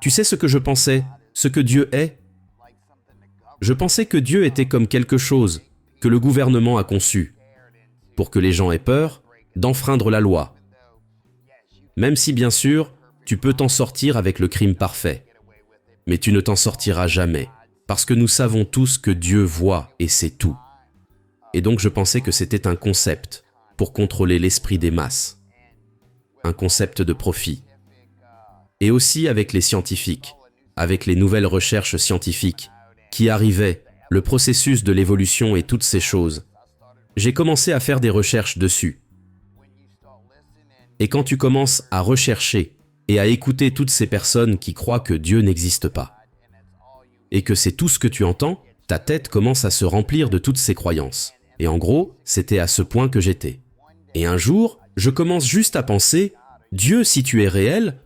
Tu sais ce que je pensais, ce que Dieu est? Je pensais que Dieu était comme quelque chose que le gouvernement a conçu, pour que les gens aient peur d'enfreindre la loi. Même si, bien sûr, tu peux t'en sortir avec le crime parfait. Mais tu ne t'en sortiras jamais, parce que nous savons tous que Dieu voit et sait tout. Et donc je pensais que c'était un concept pour contrôler l'esprit des masses. Un concept de profit. Et aussi avec les scientifiques, avec les nouvelles recherches scientifiques qui arrivaient, le processus de l'évolution et toutes ces choses. J'ai commencé à faire des recherches dessus. Et quand tu commences à rechercher et à écouter toutes ces personnes qui croient que Dieu n'existe pas, et que c'est tout ce que tu entends, ta tête commence à se remplir de toutes ces croyances. Et en gros, c'était à ce point que j'étais. Et un jour, je commence juste à penser, Dieu, si tu es réel,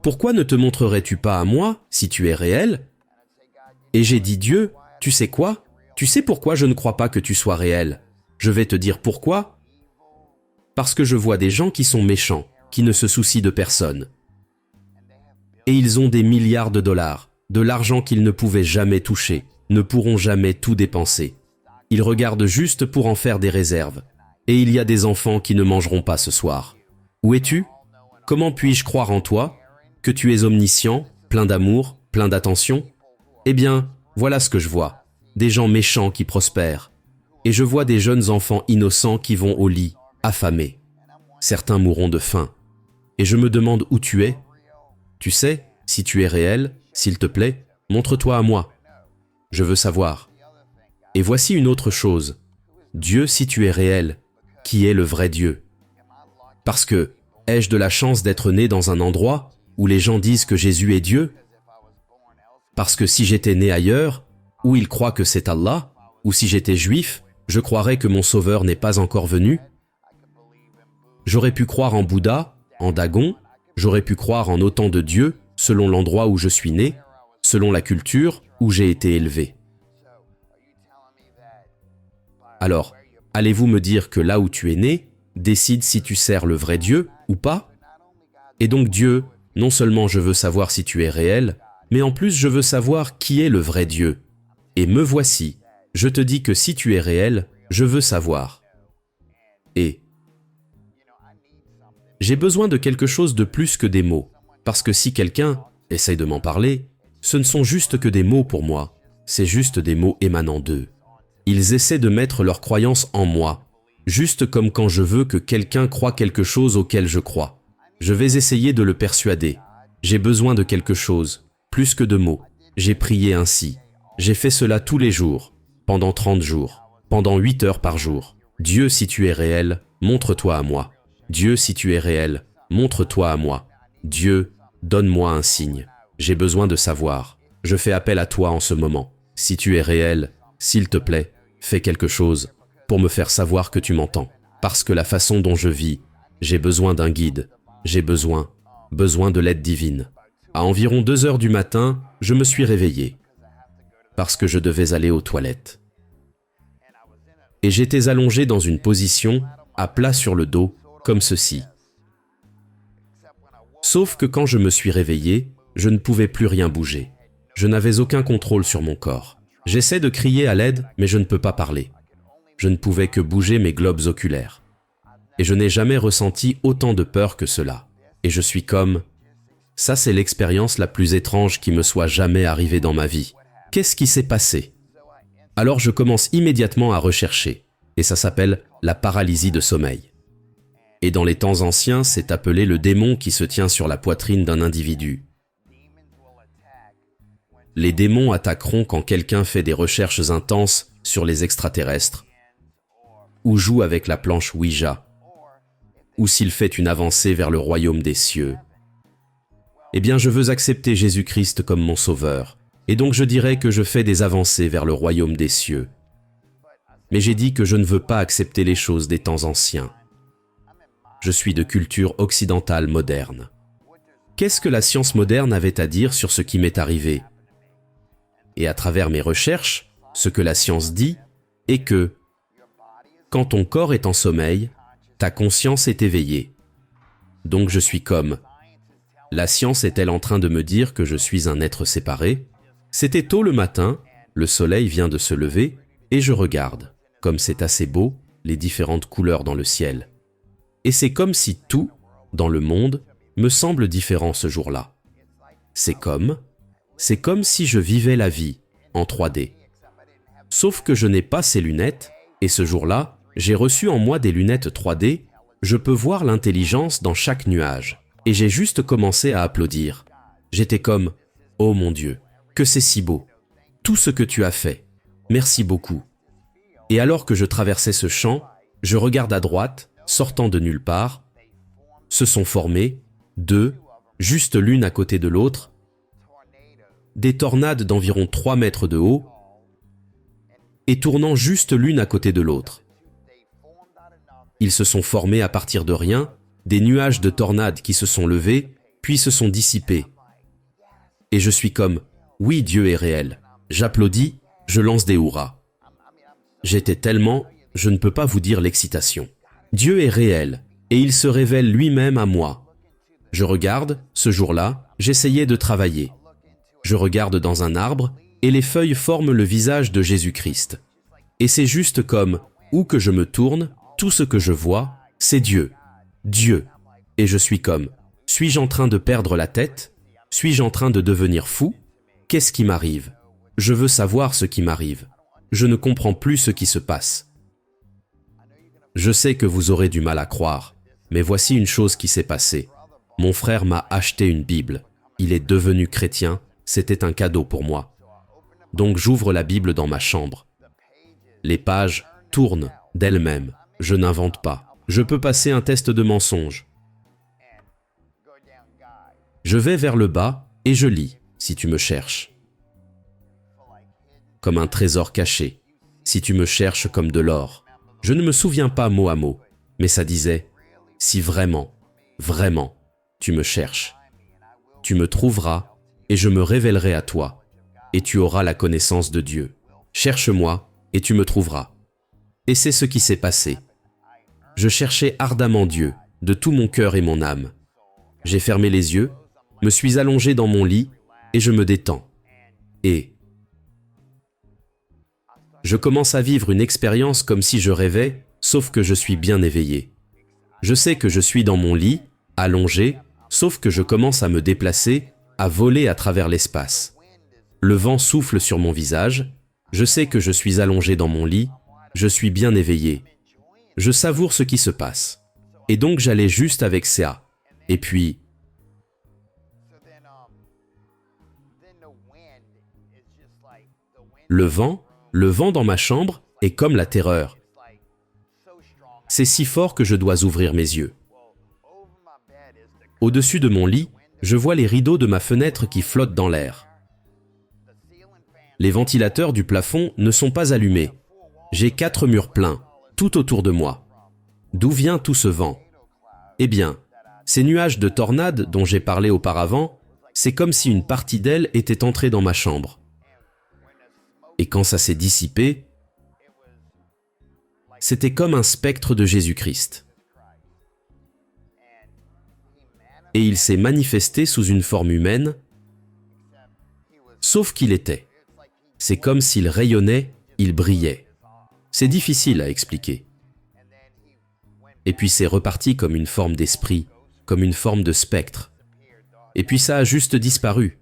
pourquoi ne te montrerais-tu pas à moi, si tu es réel? Et j'ai dit, Dieu, tu sais quoi? Tu sais pourquoi je ne crois pas que tu sois réel? Je vais te dire pourquoi. Parce que je vois des gens qui sont méchants, qui ne se soucient de personne. Et ils ont des milliards de dollars, de l'argent qu'ils ne pouvaient jamais toucher, ne pourront jamais tout dépenser. Ils regardent juste pour en faire des réserves. Et il y a des enfants qui ne mangeront pas ce soir. Où es-tu? Comment puis-je croire en toi? Que tu es omniscient, plein d'amour, plein d'attention? Eh bien, voilà ce que je vois. Des gens méchants qui prospèrent. Et je vois des jeunes enfants innocents qui vont au lit, affamés. Certains mourront de faim. Et je me demande où tu es. Tu sais, si tu es réel, s'il te plaît, montre-toi à moi. Je veux savoir. Et voici une autre chose. Dieu, si tu es réel, qui est le vrai Dieu? Parce que, ai-je de la chance d'être né dans un endroit où les gens disent que Jésus est Dieu? Parce que si j'étais né ailleurs, où ils croient que c'est Allah, ou si j'étais juif, je croirais que mon sauveur n'est pas encore venu? J'aurais pu croire en Bouddha, en Dagon, j'aurais pu croire en autant de dieux, selon l'endroit où je suis né, selon la culture où j'ai été élevé. Alors, allez-vous me dire que là où tu es né, décide si tu sers le vrai Dieu ou pas? Et donc Dieu, non seulement je veux savoir si tu es réel, mais en plus je veux savoir qui est le vrai Dieu. Et me voici, je te dis que si tu es réel, je veux savoir. Et j'ai besoin de quelque chose de plus que des mots, parce que si quelqu'un essaye de m'en parler, ce ne sont juste que des mots pour moi, c'est juste des mots émanant d'eux. Ils essaient de mettre leur croyance en moi, juste comme quand je veux que quelqu'un croie quelque chose auquel je crois. Je vais essayer de le persuader. J'ai besoin de quelque chose, plus que de mots. J'ai prié ainsi. J'ai fait cela tous les jours, pendant 30 jours, pendant 8 heures par jour. Dieu, si tu es réel, montre-toi à moi. Dieu, si tu es réel, montre-toi à moi. Dieu, donne-moi un signe. J'ai besoin de savoir. Je fais appel à toi en ce moment. Si tu es réel, s'il te plaît, fais quelque chose pour me faire savoir que tu m'entends. Parce que la façon dont je vis, j'ai besoin d'un guide. J'ai besoin de l'aide divine. À environ 2 heures du matin, je me suis réveillé. Parce que je devais aller aux toilettes. Et j'étais allongé dans une position, à plat sur le dos, comme ceci. Sauf que quand je me suis réveillé, je ne pouvais plus rien bouger. Je n'avais aucun contrôle sur mon corps. J'essaie de crier à l'aide, mais je ne peux pas parler. Je ne pouvais que bouger mes globes oculaires. Et je n'ai jamais ressenti autant de peur que cela. Et je suis comme... Ça, c'est l'expérience la plus étrange qui me soit jamais arrivée dans ma vie. Qu'est-ce qui s'est passé? Alors je commence immédiatement à rechercher. Et ça s'appelle la paralysie de sommeil. Et dans les temps anciens, c'est appelé le démon qui se tient sur la poitrine d'un individu. Les démons attaqueront quand quelqu'un fait des recherches intenses sur les extraterrestres, ou joue avec la planche Ouija, ou s'il fait une avancée vers le royaume des cieux. Eh bien, je veux accepter Jésus-Christ comme mon sauveur, et donc je dirais que je fais des avancées vers le royaume des cieux. Mais j'ai dit que je ne veux pas accepter les choses des temps anciens. Je suis de culture occidentale moderne. Qu'est-ce que la science moderne avait à dire sur ce qui m'est arrivé? Et à travers mes recherches, ce que la science dit est que, quand ton corps est en sommeil, ta conscience est éveillée. Donc je suis comme, La science est-elle en train de me dire que je suis un être séparé? C'était tôt le matin, le soleil vient de se lever, et je regarde, comme c'est assez beau, les différentes couleurs dans le ciel. Et c'est comme si tout, dans le monde, me semble différent ce jour-là. C'est comme si je vivais la vie, en 3D. Sauf que je n'ai pas ces lunettes, et ce jour-là, j'ai reçu en moi des lunettes 3D, je peux voir l'intelligence dans chaque nuage. Et j'ai juste commencé à applaudir. J'étais comme « Oh mon Dieu, que c'est si beau! Tout ce que tu as fait, merci beaucoup !» Et alors que je traversais ce champ, je regarde à droite, sortant de nulle part, se sont formés, deux, juste l'une à côté de l'autre, des tornades d'environ 3 mètres de haut, et tournant juste l'une à côté de l'autre. Ils se sont formés à partir de rien, des nuages de tornades qui se sont levés, puis se sont dissipés. Et je suis comme, oui, Dieu est réel. J'applaudis, je lance des hurrahs. J'étais tellement, je ne peux pas vous dire l'excitation. Dieu est réel, et il se révèle lui-même à moi. Je regarde, ce jour-là, j'essayais de travailler. Je regarde dans un arbre, et les feuilles forment le visage de Jésus-Christ. Et c'est juste comme, où que je me tourne, tout ce que je vois, c'est Dieu. Dieu. Et je suis comme, suis-je en train de perdre la tête? Suis-je en train de devenir fou? Qu'est-ce qui m'arrive? Je veux savoir ce qui m'arrive. Je ne comprends plus ce qui se passe. Je sais que vous aurez du mal à croire, mais voici une chose qui s'est passée. Mon frère m'a acheté une Bible. Il est devenu chrétien, c'était un cadeau pour moi. Donc j'ouvre la Bible dans ma chambre. Les pages tournent d'elles-mêmes. Je n'invente pas. Je peux passer un test de mensonge. Je vais vers le bas et je lis, si tu me cherches. Comme un trésor caché, si tu me cherches comme de l'or. Je ne me souviens pas mot à mot, mais ça disait, si vraiment, vraiment, tu me cherches, tu me trouveras et je me révélerai à toi, et tu auras la connaissance de Dieu. Cherche-moi et tu me trouveras. Et c'est ce qui s'est passé. Je cherchais ardemment Dieu, de tout mon cœur et mon âme. J'ai fermé les yeux, me suis allongé dans mon lit et je me détends. Et je commence à vivre une expérience comme si je rêvais, sauf que je suis bien éveillé. Je sais que je suis dans mon lit, allongé, sauf que je commence à me déplacer, à voler à travers l'espace. Le vent souffle sur mon visage, je sais que je suis allongé dans mon lit, je suis bien éveillé. Je savoure ce qui se passe. Et donc j'allais juste avec Céa. Et puis, le vent dans ma chambre est comme la terreur. C'est si fort que je dois ouvrir mes yeux. Au-dessus de mon lit, je vois les rideaux de ma fenêtre qui flottent dans l'air. Les ventilateurs du plafond ne sont pas allumés. J'ai 4 murs pleins, tout autour de moi. D'où vient tout ce vent? Eh bien, ces nuages de tornades dont j'ai parlé auparavant, c'est comme si une partie d'elles était entrée dans ma chambre. Et quand ça s'est dissipé, c'était comme un spectre de Jésus-Christ. Et il s'est manifesté sous une forme humaine, sauf qu'il était. C'est comme s'il rayonnait, il brillait. C'est difficile à expliquer. Et puis c'est reparti comme une forme d'esprit, comme une forme de spectre. Et puis ça a juste disparu.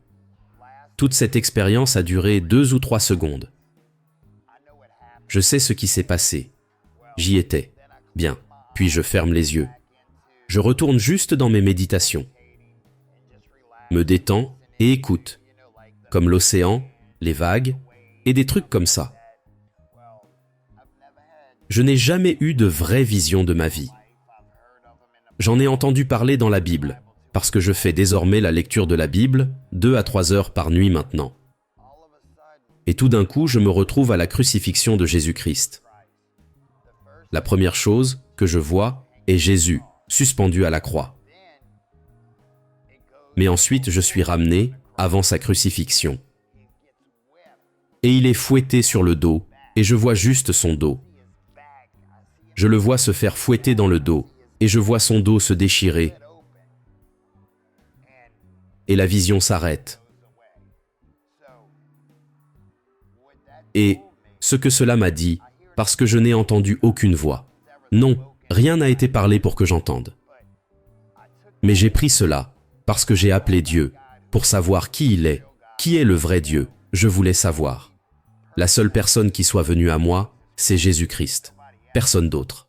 Toute cette expérience a duré 2 ou 3 secondes. Je sais ce qui s'est passé. J'y étais. Bien. Puis je ferme les yeux. Je retourne juste dans mes méditations. Me détends et écoute. Comme l'océan, les vagues et des trucs comme ça. Je n'ai jamais eu de vraie vision de ma vie. J'en ai entendu parler dans la Bible, parce que je fais désormais la lecture de la Bible 2 à 3 heures par nuit maintenant. Et tout d'un coup, je me retrouve à la crucifixion de Jésus-Christ. La première chose que je vois est Jésus, suspendu à la croix. Mais ensuite, je suis ramené avant sa crucifixion. Et il est fouetté sur le dos, et je vois juste son dos. Je le vois se faire fouetter dans le dos, et je vois son dos se déchirer. et la vision s'arrête. Et ce que cela m'a dit, parce que je n'ai entendu aucune voix. Non, rien n'a été parlé pour que j'entende. Mais j'ai pris cela, parce que j'ai appelé Dieu, pour savoir qui il est, qui est le vrai Dieu, je voulais savoir. La seule personne qui soit venue à moi, c'est Jésus-Christ, personne d'autre.